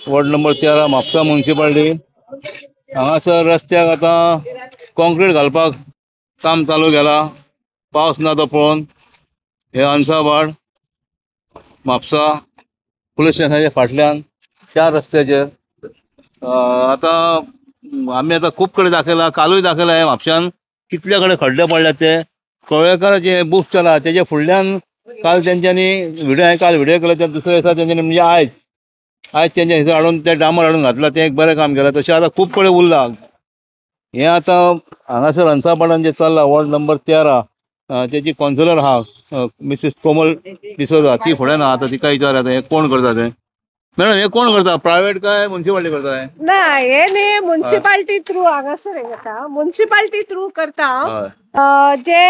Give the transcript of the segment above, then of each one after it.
Ward number 13 Mapusa municipality हांगासर रस्त्याक आता concrete घालपाक काम चालू केला. पावस ना तो पळोवन हे अंसाबाड म्हापसा पुलीस स्टेशनाच्या फाटल्यान 4 रस्त्याचेर आता आम्ही आता खूप कडे दाखयला, कालूय दाखयला हे म्हापशान कितल्या कडे खड्डे पडल्यात ते कवळेकाराचे बूथ चला तेजे फुडल्यान काल तेंच्यांनी व्हिडिओ काल व्हिडिओ केला. दुसऱ्या दिसा तेंच्यांनी म्हणजे आयज तेंच्या हिसर हाडून ते डांबर हाडून घातला. ते एक बरें काम केलं. तशें आता खूप कडेन उरला. हे आता हांगासर अंसापाडान जे चल्ला वॉर्ड नंबर 13 तेजी कावन्सिलर आहा मिसेस कोमल डिसोजा ती फुड्यान आहा. आता तिका विचार हे कोण करता ते. मॅडम हे कोण करता, प्रायव्हेट काय म्युनिसिपालिटी करता? ना हे न्ही म्युनिसिपालिटी थ्रू हांगासर हे करता, म्युनिसिपालिटी थ्रू करता. जे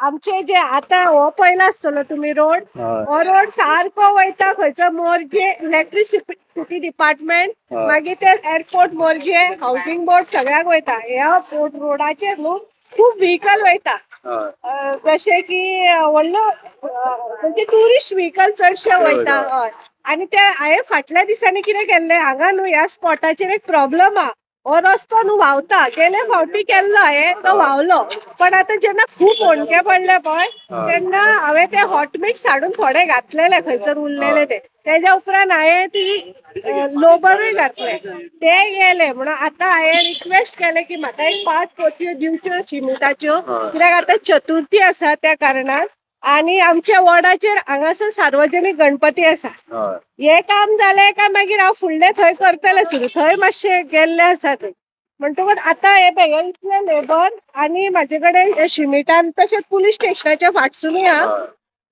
आमचे जे आता हो पयला आसतलो तुमी रोड, हो रोड सारको वयता खंयचो मोरजे इलेक्ट्रिसिटी डिपार्टमेंट, मागीर ते एअरपोर्ट मोरजे हाऊसिंग बोर्ड सगळ्याक वयता. ह्या रोडाचेर न्हू खूप व्हेकल वयता. जशे की व्हडलो म्हणजे टुरिस्ट व्हेकल चडशे वयता. हय, आणि ते हांवें फाटल्या दिसांनी कितें केल्लें, हांगा न्हू ह्या स्पॉटाचेर एक प्रॉब्लम आहा. हो रस्तो न्हू व्हांवता. गेले फावटी केल्लो हांवें, तो व्हांवलो. पण आता जेन्ना खूप होणके पडले पळय तेन्ना हांवें ते हॉट मिक्स हाडून थोडे घातलेले खंयसर उरलेले ते. तेज्या उपरांत हांवें ती लोबरूय घातले. ते गेले म्हणून आता हांवें रिक्वेस्ट केले की म्हाका एक 5 पोतयो दिवच्यो सिमेंटाच्यो, कित्याक आतां चतुर्थी आसा त्या कारणान. आणि आमच्या वॉर्डाचेर हांगासर सार्वजनीक गणपती आसा. हे काम जाले काय मागीर हांव फुडले थंय करतले सुरू. थंय मातशे गेल्ले आसा थंय म्हणटकूच आता हे पळय हे इतले लेबर आणि म्हाजे कडेन हे सिमेंटान तशेंच पुलीस स्टेशनाच्या फाटसुनूय आहा.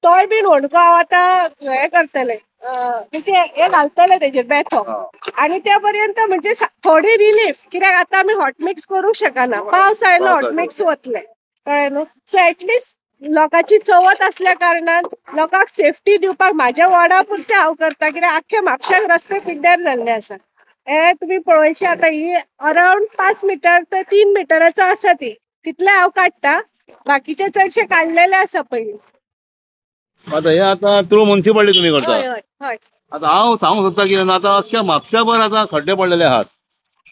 तोय बीन होणको हांव आतां हे करतले, म्हणजे हे घालतले तेजेर बेथो. आणि त्या पर्यंत म्हणजे थोडी रिलीफ, कित्याक आतां आमी हॉट मिक्स करूंक शकना. पावस आयलो हॉट मिक्स वतले, कळ्ळें न्हू. सो एटलिस्ट लोकांची चवथ असल्या कारणान लोकांक सेफ्टी दिवपाक म्हाज्या वॉर्डा पुरते हांव करता, कित्याक आख्खे म्हापशाक रस्ते पिड्ड्यार जाल्ले आसा. हे तुमी पळोवचे आता ही अरावंड 5 मीटर ते 3 मिटराचो आसा ती, तितले हांव काडटा. बाकीचे चडशे काडलेले आसा पयलीं. आता हे आता थ्रू म्युनिसिपालिटी तुम्ही करता? हय हय हय. आता हांव सांगूंक सोदता की आता अख्ख्या म्हापशाभर आता खड्डे पडलेले आहात.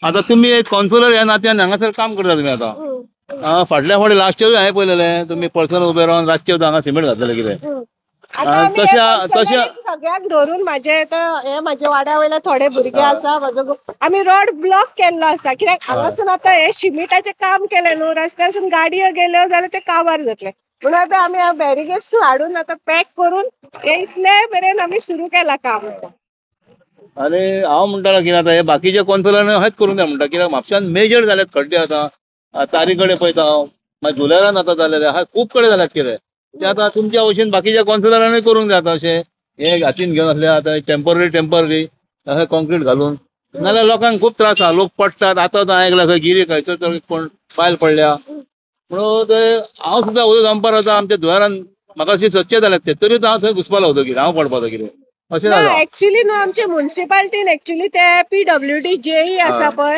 आता तुम्ही एक कावन्सिलर ह्या नात्यान हांगासर काम करता तुम्ही आता. फाटल्या फावटी लास्ट इयर हांवें पळयलेलें तुम्ही पर्सन उबे रावन रातचे हांगा सिमेंट घातलेले कितें. सगळ्याक धरून म्हाजे हे म्हाजे वाड्या वयले थोडे भुरगे आसा, म्हाजो आमी रोड ब्लॉक केल्लो आसा. कित्याक हांगासून आता हे सिमेंटाचें काम केलें न्हू, रस्त्यासून गाडयो गेल्यो जाल्यार ते काबार जातले. म्हणून आता आमी बॅरिगेड्स हाडून आता पॅक करून हे इतले मेरेन आमी सुरू केला काम. अरे हांव म्हणटालो की आता हे बाकीचे कावन्सिलरांनी हेच करूंक जाय म्हणटा, कित्याक म्हापशान मेजर जाल्यात खड्डे आता. तारी कडेन पळयता हांव, मागीर झुलेरान आता जालेले आहा, खूब कडेन जाल्यात कितें. ते आता तुमच्या भशेन बाकीच्या कावन्सिलरांनी करूंक जाय. आता अशें हे हातीन घेवन असले आता टेम्पररी अशें कॉन्क्रीट घालून, नाल्यार लोकांक खूप त्रास आहा. लोक पडटात. आतां आयकलां खंय गिरी खंयसर तर कोण बायल पडल्या म्हणून ते हांव सुद्दां उदक दंपार वता आमच्या दुवारान. म्हाका अशें सदचे जाल्यात ते, तरी हांव थंय घुसपालो वता कितें, हांव पडपाचो कितें अशें जालां. एक्चुअली न्हू आमचे म्युनिसिपालिटीन एक्चुअली ते PWD जेई आसा पळय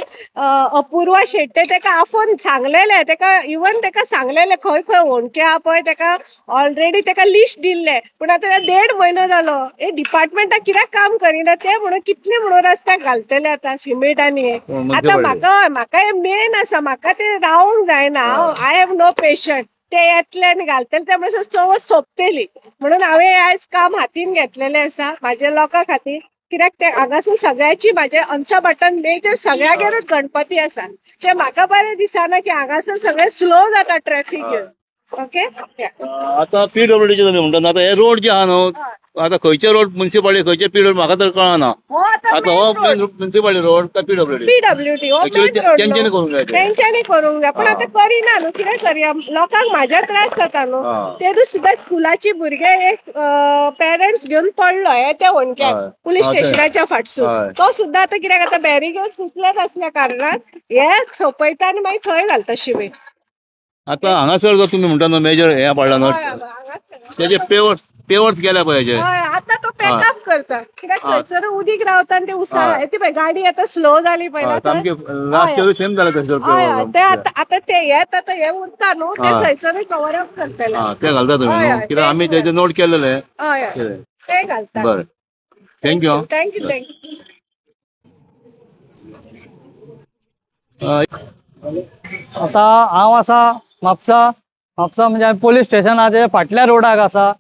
अपूर्वा शेट्टे, तेका आफोन सांगलेले, तेका इवन तेका सांगलेले खंय खंय होणके आहा पळय तेका ऑलरेडी तेका लिस्ट दिल्ले. पूण आतां 1.5 म्हयनो जालो हे डिपार्टमेंटा कित्याक काम करिना ते म्हणून कितले म्हणून रस्त्याक घालतले आता सिमेंटानी. आता म्हाका हे मेन आसा, म्हाका ते रावूंक जायना. I have no patience. ते येतले आनी घालतले त्यामुळे चवथ सोंपतली म्हणून हांवें आयज काम हातीन घेतलेलें आसा म्हाज्या लोकां खातीर. कित्याक ते हांगासून सगळ्याची म्हाजे अंसाबट्टान मेजर सगळ्यागेरूच गणपती आसा. ते म्हाका बरें दिसना की हांगासर सगळें स्लो जाता ट्रॅफिक घेवन. ओके. आता PWD तुमी म्हणटा, आता हे रोड जे आहा न्हू, आता खंयचे रोड म्युनिसिपालिटी खंयचे PWD म्हाका तर कळना. आता हो म्युनिसिपालिटी रोड काय PWD? तेंच्यांनी करूंक जाय. तेंच्यांनी करूंक जाय, पण आता करिना न्हू. कितें करया, लोकांक म्हाज्या त्रास जाता न्हू. तेदू सुद्दां स्कुलाची भुरगे एक पेरंट्स घेवन पडलो हे त्या होणक्याक पुलीस स्टेशनाच्या फाटसून. तो सुद्दां आता कित्याक आता बॅरिगेड सुटलेच असल्या कारणान हे सोंपयता आनी मागीर थंय घालता सिमेंट. आता हांगासर जर तुम्ही म्हणटा न्हू मेजर हे पडला न्हू, तेजे पेवर्स केल्या पळय. आता तो पॅकअप करता कित्याक हय. थंयसर उदीक रावता आनी ते उसळ हय. ती पळय गाडी आतां स्लो जाली पळय सामके लास्ट इयर सेम जालें थंयसर हय हय ते आतां ते येत आतां हे उरता न्हू ते हय. थंयसरूय कवर अप करतले ते घालता तुमी हय न्हू हय कित्याक आमी तेजे नोट केलेले हय हय ते घालता बरें थँक्यू थँक्यू थँक्यू आता हांव आसा म्हापसा म्हणजे पोलीस स्टेशनाचे फाटल्या रोडाक आसा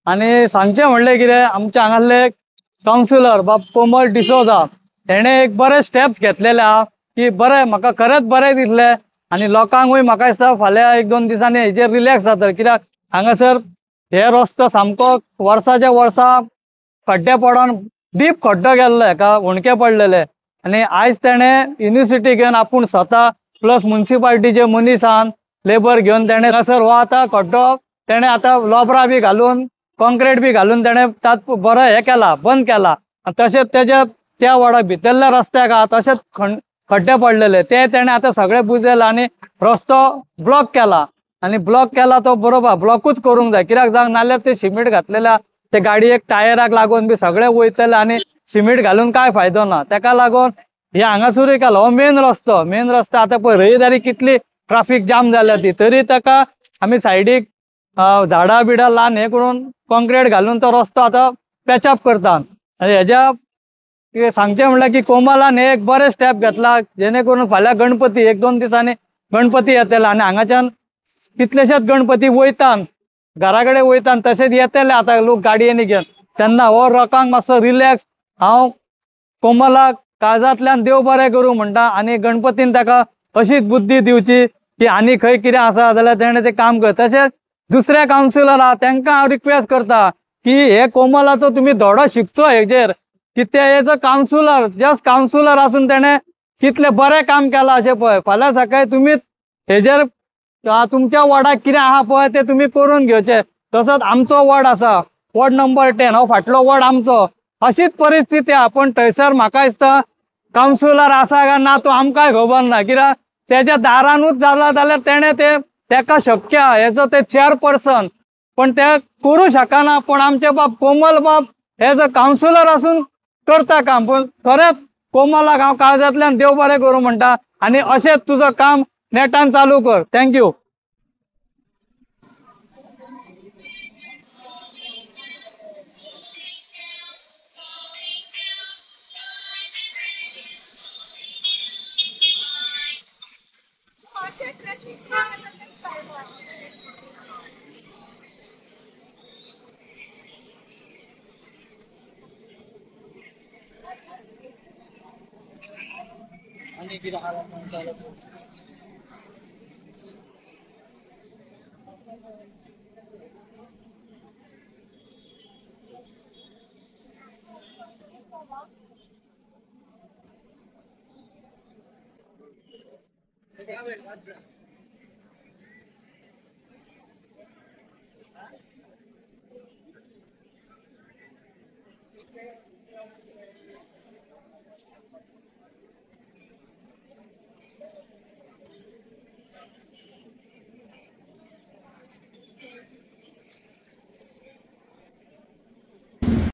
आनी सांगचें म्हणलें कितें आमचे हांगासले कावन्सिलर बाब कोमल डिसोजा तेणें एक बरे स्टेप्स घेतलेले आहा की बरें म्हाका खरेंच बरें दिसलें आनी लोकांकूय म्हाका दिसता फाल्यां 1-2 दिसांनी हेजेर रिलॅक्स जातले कित्याक हांगासर हे रस्तो सामको वर्साच्या वर्सा खड्डे पडोन डीप खड्डो गेल्लो हेका उणके पडलेले आनी आयज तेणें युनिवर्सिटी घेवन आपूण स्वता प्लस म्युन्सिपाल्टीचे मनीस आहात लेबर घेवन तेणें हांगासर हो आतां खड्डो तेणें आतां लोबरां बी घालून कॉन्क्रीट बी घालून तेणें तात बरो हे केला बंद केला तशेंच तेजे त्या वाडा भितरल्या रस्त्याक आहा तशेंच खड्डे पडलेले ते तेणें आतां सगळे बुजयला आनी रस्तो ब्लॉक केला आनी ब्लॉक केला तो बरोबर ब्लॉकूच करूंक जाय कित्याक जावं नाल्यार ते सिमेंट घातलेल्या ते गाडयेक टायराक लागून बी सगळे वयतले आनी सिमेंट घालून काय फायदो ना तेका लागून हे हांगासरूय केला हो मेन रस्तो आतां पळय रहदारी कितली ट्राफीक जाम जाल्या ती तरी ताका आमी सायडीक झाडां बिडां लावन हे करून कॉन्क्रीट घालून तो रस्तो आतां पॅचअप करता आनी हेज्या सांगचें म्हणल्यार की कोमलान हे एक बरे स्टेप घेतला जेणे करून फाल्यां गणपती 1-2 दिसांनी गणपती येतले आनी हांगाच्यान कितलेशेच गणपती वयतान घरा कडेन वयतान तशेंच येतले आतां लोक गाडयेनी घेवन तेन्ना हो लोकांक मातसो रिलॅक्स हांव कोमलाक काळजांतल्यान देव बरें करूं म्हणटा आनी गणपतीन ताका अशीच बुद्धी दिवची की आनी खंय कितें आसा जाल्यार तेणें तें काम कर तशेंच दुसरे कावन्सिलर आहा तांकां हांव रिक्वेस्ट करता की हे कोमलाचो तुमी धडो शिकचो हेजेर की ते as a councillor just councillor आसून तेणें कितलें बरें काम केलां अशें पळय फाल्यां सकाळी तुमी हेजेर तुमच्या वॉर्डाक कितें आहा पळय ते तुमी करून घेवचे तसोच आमचो वॉर्ड आसा वॉर्ड नंबर 10 हो फाटलो वॉर्ड आमचो अशीच परिस्थिती आहा पण थंयसर म्हाका दिसता कावन्सिलर आसा काय ना तो आमकांय खबर ना कित्याक तेज्या दारानूच जाला जाल्यार तेणें ते तेका शक्य आहा हेजो ते चेअरपर्सन पण ते करूं शकना पण आमचे बाब कोमल बाब एज अ कावन्सिलर आसून करता काम पण खरेंच कोमलाक हांव काळजांतल्यान देव बरें करूं म्हणटा आनी अशेंच तुजो काम नेटान चालू कर थँक्यू